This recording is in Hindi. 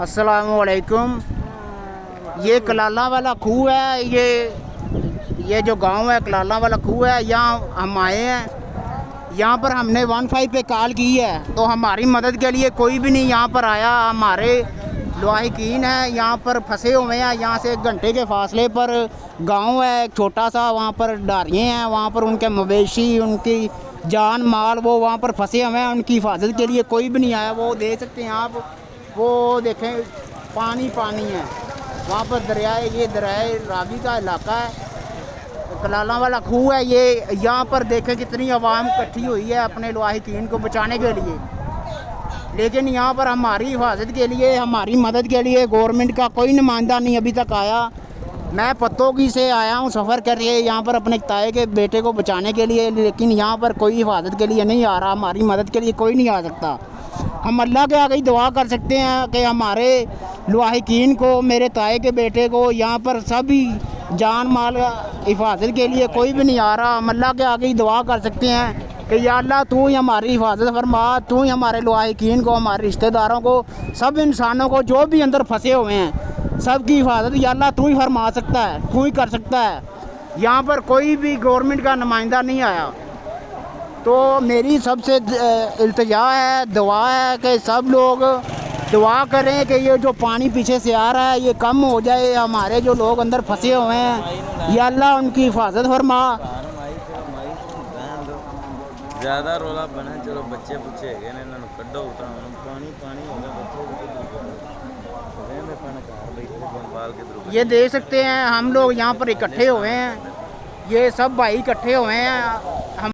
अस्सलामुअलैकुम। ये कलाला वाला खूह है। ये जो गांव है कलाला वाला खूह है, यहाँ हम आए हैं। यहाँ पर हमने 15 पे कॉल की है तो हमारी मदद के लिए कोई भी नहीं यहाँ पर आया। हमारे लवाहिकीन हैं यहाँ पर फंसे हुए हैं। यहाँ से 1 घंटे के फासले पर गांव है एक छोटा सा, वहाँ पर डारियाँ हैं, वहाँ पर उनके मवेशी, उनकी जान माल वो वहाँ पर फंसे हुए हैं। उनकी हिफाजत के लिए कोई भी नहीं आया। वो देख सकते हैं आप, वो देखें पानी पानी है वहाँ पर दरिया है। ये दरिया रावी का इलाका है, कलाला वाला खूह है ये। यहाँ पर देखें कितनी आवाम इकट्ठी हुई है अपने लवाहिकीन को बचाने के लिए, लेकिन यहाँ पर हमारी हिफाजत के लिए, हमारी मदद के लिए गवर्नमेंट का कोई नुमाइंदा नहीं अभी तक आया। मैं पत्तोगी से आया हूँ सफ़र करके यहाँ पर अपने ताए के बेटे को बचाने के लिए, लेकिन यहाँ पर कोई हिफाजत के लिए नहीं आ रहा। हमारी मदद के लिए कोई नहीं आ सकता। हम अल्लाह के आगे ही दुआ कर सकते हैं कि हमारे लवाहिकीन को, मेरे ताए के बेटे को, यहाँ पर सभी जान माल हिफाजत के लिए कोई भी नहीं आ रहा। हम अल्लाह के आगे ही दुआ कर सकते हैं कि या अल्लाह तू ही हमारी हिफाजत फरमा, तू ही हमारे लवाहिकीन को, हमारे रिश्तेदारों को, सब इंसानों को जो भी अंदर फंसे हुए हैं, सब की हिफाजत या अल्लाह तू ही फरमा सकता है, तू ही कर सकता है। यहाँ पर कोई भी गवर्नमेंट का नुमाइंदा नहीं आया। तो मेरी सबसे इल्तिजा है, दुआ है कि सब लोग दुआ करें कि ये जो पानी पीछे से आ रहा है ये कम हो जाए। हमारे जो लोग अंदर फंसे हुए हैं या अल्लाह उनकी हिफाजत फरमा। ज़्यादा रोला बना, चलो बच्चे बुच्चे है ना कड्डो उतना पानी पानी होगा बच्चे। ये देख सकते हैं हम लोग यहाँ पर इकट्ठे हुए हैं, ये सब भाई इकट्ठे हुए हैं। हम